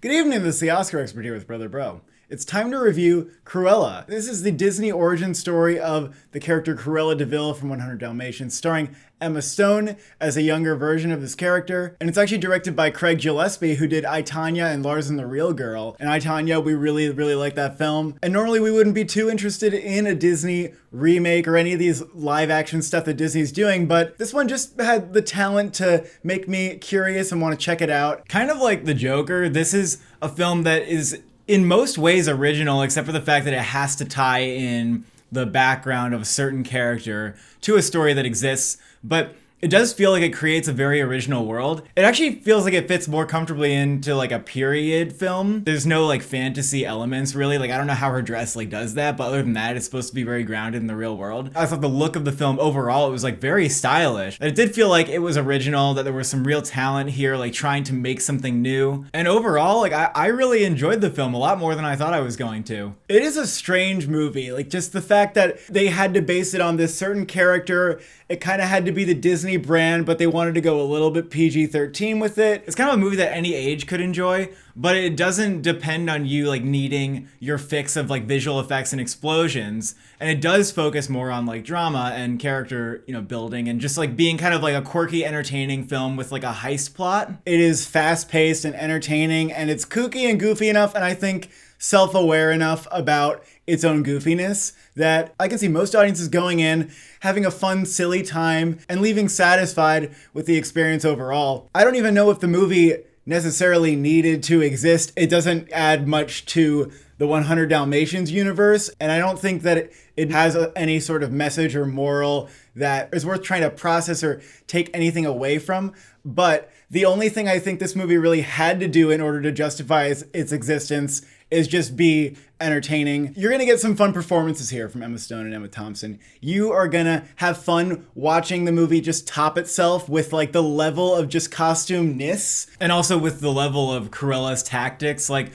Good evening, this is the Oscar expert here with Brother Bro. It's time to review Cruella. This is the Disney origin story of the character Cruella de Vil from 100 Dalmatians, starring Emma Stone as a younger version of this character. And it's actually directed by Craig Gillespie, who did I, Tonya and Lars and the Real Girl. And I, Tonya, we really like that film. And normally we wouldn't be too interested in a Disney remake or any of these live action stuff that Disney's doing, but this one just had the talent to make me curious and want to check it out. Kind of like The Joker, this is a film that is in most ways original, except for the fact that it has to tie in the background of a certain character to a story that exists, but it does feel like it creates a very original world. It actually feels like it fits more comfortably into like a period film. There's no like fantasy elements really. Like I don't know how her dress like does that, but other than that, it's supposed to be very grounded in the real world. I thought the look of the film overall, it was like very stylish. It did feel like it was original, that there was some real talent here, like trying to make something new. And overall, like I really enjoyed the film a lot more than I thought I was going to. It is a strange movie. Like just the fact that they had to base it on this certain character. It kind of had to be the Disney brand, but they wanted to go a little bit PG-13 with it. It's kind of a movie that any age could enjoy, but it doesn't depend on you like needing your fix of like visual effects and explosions. And it does focus more on like drama and character, building and just like being kind of like a quirky, entertaining film with like a heist plot. It is fast-paced and entertaining, and it's kooky and goofy enough, and I think self-aware enough about its own goofiness that I can see most audiences going in, having a fun, silly time, and leaving satisfied with the experience overall. I don't even know if the movie necessarily needed to exist. It doesn't add much to the 100 Dalmatians universe, and I don't think that it has any sort of message or moral that is worth trying to process or take anything away from. But the only thing I think this movie really had to do in order to justify its existence is just be entertaining. You're gonna get some fun performances here from Emma Stone and Emma Thompson. You are gonna have fun watching the movie just top itself with like the level of just costume-ness, and also with the level of Cruella's tactics. I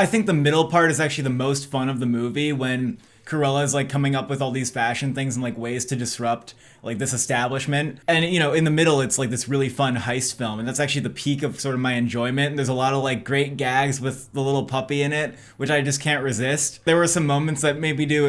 think the middle part is actually the most fun of the movie, when Cruella is like coming up with all these fashion things and like ways to disrupt like this establishment. And in the middle, it's like this really fun heist film. And that's actually the peak of sort of my enjoyment. And there's a lot of like great gags with the little puppy in it, which I just can't resist. There were some moments that made me do,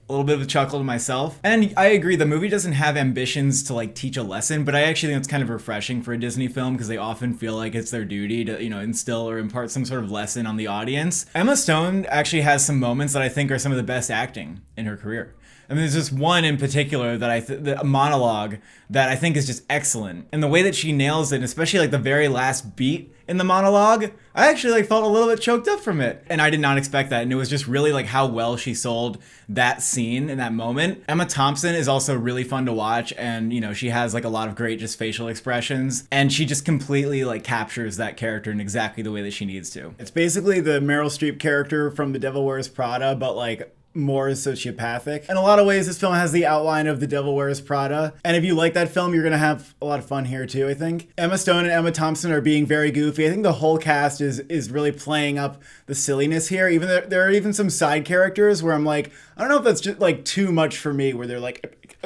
a little bit of a chuckle to myself. And I agree, the movie doesn't have ambitions to like teach a lesson, but I actually think it's kind of refreshing for a Disney film because they often feel like it's their duty to, instill or impart some sort of lesson on the audience. Emma Stone actually has some moments that I think are some of the best acting in her career. I mean, there's just one in particular that a monologue that I think is just excellent. And the way that she nails it, especially like the very last beat in the monologue, I actually like felt a little bit choked up from it. And I did not expect that. And it was just really like how well she sold that scene in that moment. Emma Thompson is also really fun to watch. And, she has like a lot of great just facial expressions. And she just completely like captures that character in exactly the way that she needs to. It's basically the Meryl Streep character from The Devil Wears Prada, but like more sociopathic. In a lot of ways, this film has the outline of The Devil Wears Prada. And if you like that film, you're gonna have a lot of fun here too, I think. Emma Stone and Emma Thompson are being very goofy. I think the whole cast is really playing up the silliness here. Even there are even some side characters where I'm like, I don't know if that's just like too much for me, where they're like...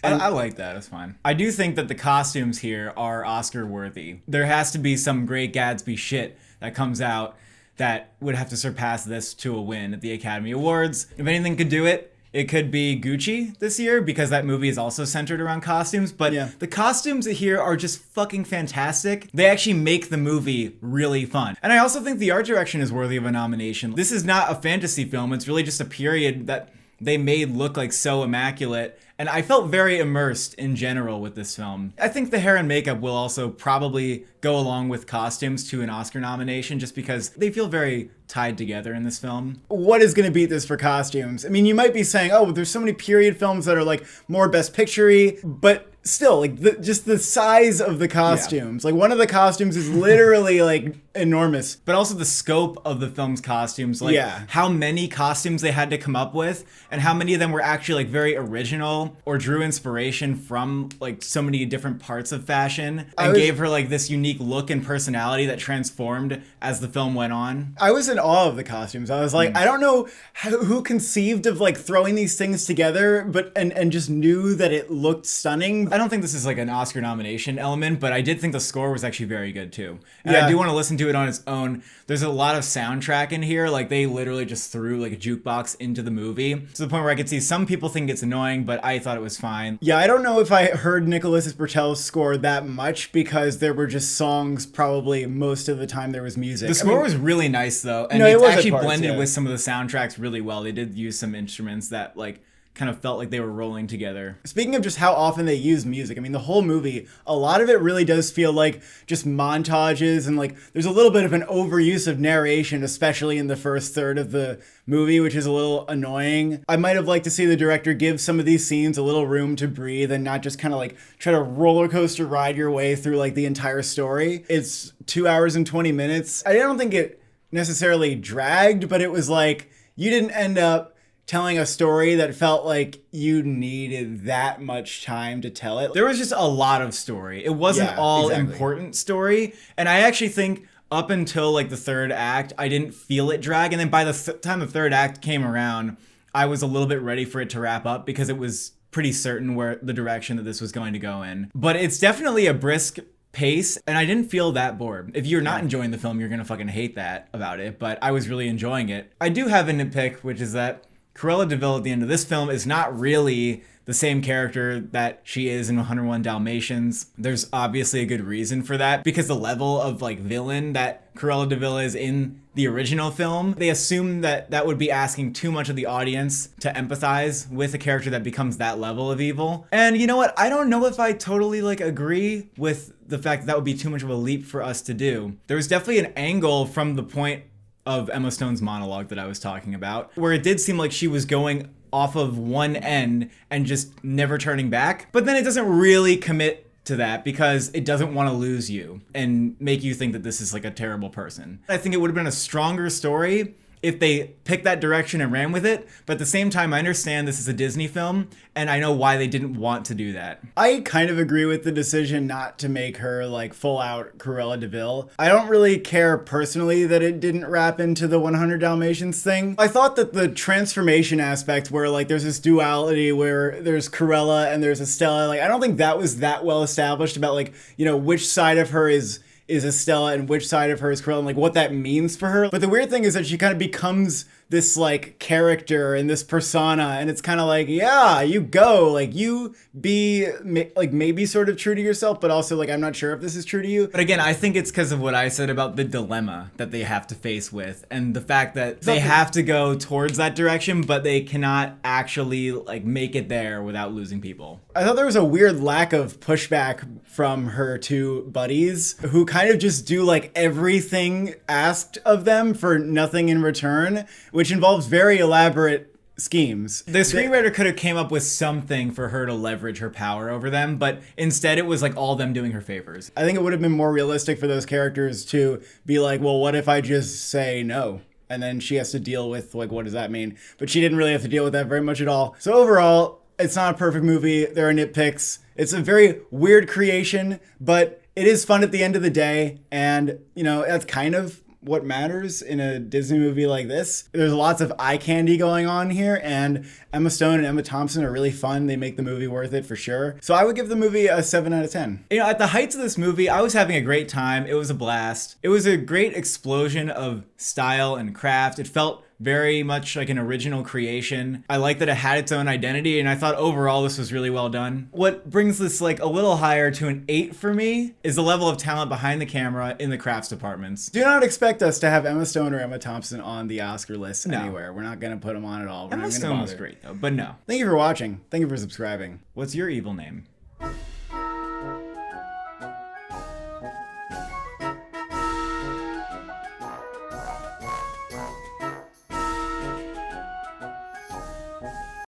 I like that, it's fine. I do think that the costumes here are Oscar worthy. There has to be some Great Gatsby shit that comes out that would have to surpass this to a win at the Academy Awards. If anything could do it, it could be Gucci this year, because that movie is also centered around costumes. But yeah, the costumes here are just fucking fantastic. They actually make the movie really fun. And I also think the art direction is worthy of a nomination. This is not a fantasy film. It's really just a period that they made look like so immaculate. And I felt very immersed in general with this film. I think the hair and makeup will also probably go along with costumes to an Oscar nomination, just because they feel very tied together in this film. What is going to beat this for costumes? I mean, you might be saying, oh, there's so many period films that are like more best picture-y, but still, like just the size of the costumes. Yeah. Like one of the costumes is literally like enormous. But also the scope of the film's costumes, like how many costumes they had to come up with and how many of them were actually like very original or drew inspiration from like so many different parts of fashion and gave her like this unique look and personality that transformed as the film went on. I was in awe of the costumes. I was like, I don't know who conceived of like throwing these things together, but and just knew that it looked stunning. I don't think this is like an Oscar nomination element, but I did think the score was actually very good too. And I do want to listen to it on its own. There's a lot of soundtrack in here. Like they literally just threw like a jukebox into the movie to the point where I could see some people think it's annoying, but I thought it was fine. Yeah, I don't know if I heard Nicholas Bertel's score that much because there were just songs probably most of the time there was music. The score was really nice though, and it actually blended with some of the soundtracks really well. They did use some instruments that like kind of felt like they were rolling together. Speaking of just how often they use music, I mean, the whole movie, a lot of it really does feel like just montages and like there's a little bit of an overuse of narration, especially in the first third of the movie, which is a little annoying. I might have liked to see the director give some of these scenes a little room to breathe and not just kind of like try to roller coaster ride your way through like the entire story. It's 2 hours and 20 minutes. I don't think it necessarily dragged, but it was like you didn't end up telling a story that felt like you needed that much time to tell it. There was just a lot of story. It wasn't all important story. And I actually think up until like the third act, I didn't feel it drag. And then by the time the third act came around, I was a little bit ready for it to wrap up because it was pretty certain where the direction that this was going to go in. But it's definitely a brisk pace, and I didn't feel that bored. If you're not enjoying the film, you're gonna fucking hate that about it, but I was really enjoying it. I do have a nitpick, which is that Cruella de Vil at the end of this film is not really the same character that she is in 101 Dalmatians. There's obviously a good reason for that because the level of like villain that Cruella de Vil is in the original film, they assume that that would be asking too much of the audience to empathize with a character that becomes that level of evil. And you know what? I don't know if I totally like agree with the fact that that would be too much of a leap for us to do. There was definitely an angle from the point of Emma Stone's monologue that I was talking about, where it did seem like she was going off of one end and just never turning back. But then it doesn't really commit to that because it doesn't want to lose you and make you think that this is like a terrible person. I think it would have been a stronger story if they picked that direction and ran with it. But at the same time, I understand this is a Disney film and I know why they didn't want to do that. I kind of agree with the decision not to make her like full out Cruella de Vil. I don't really care personally that it didn't wrap into the 100 Dalmatians thing. I thought that the transformation aspect where like there's this duality where there's Cruella and there's Estella, like I don't think that was that well established about like, you know, which side of her is Estella and which side of her is Cruella and like what that means for her. But the weird thing is that she kind of becomes this like character and this persona, and it's kind of like, yeah, you go, like you be like maybe sort of true to yourself, but also like I'm not sure if this is true to you. But again, I think it's because of what I said about the dilemma that they have to face with and the fact that they have to go towards that direction, but they cannot actually like make it there without losing people. I thought there was a weird lack of pushback from her two buddies who kind of just do like everything asked of them for nothing in return, which involves very elaborate schemes. The screenwriter could have came up with something for her to leverage her power over them, but instead it was like all them doing her favors. I think it would have been more realistic for those characters to be like, well, what if I just say no? And then she has to deal with like, what does that mean? But she didn't really have to deal with that very much at all. So overall, it's not a perfect movie. There are nitpicks. It's a very weird creation, but it is fun at the end of the day. And, you know, that's kind of what matters in a Disney movie like this. There's lots of eye candy going on here, and Emma Stone and Emma Thompson are really fun. They make the movie worth it for sure. So I would give the movie a 7 out of 10. You know, at the heights of this movie, I was having a great time. It was a blast. It was a great explosion of style and craft. It felt very much like an original creation. I like that it had its own identity, and I thought overall this was really well done. What brings this like a little higher to an 8 for me is the level of talent behind the camera in the crafts departments. Do not expect us to have Emma Stone or Emma Thompson on the Oscar list anywhere. We're not gonna put them on at all. We're Emma Stone was great though, but no. Thank you for watching. Thank you for subscribing. What's your evil name?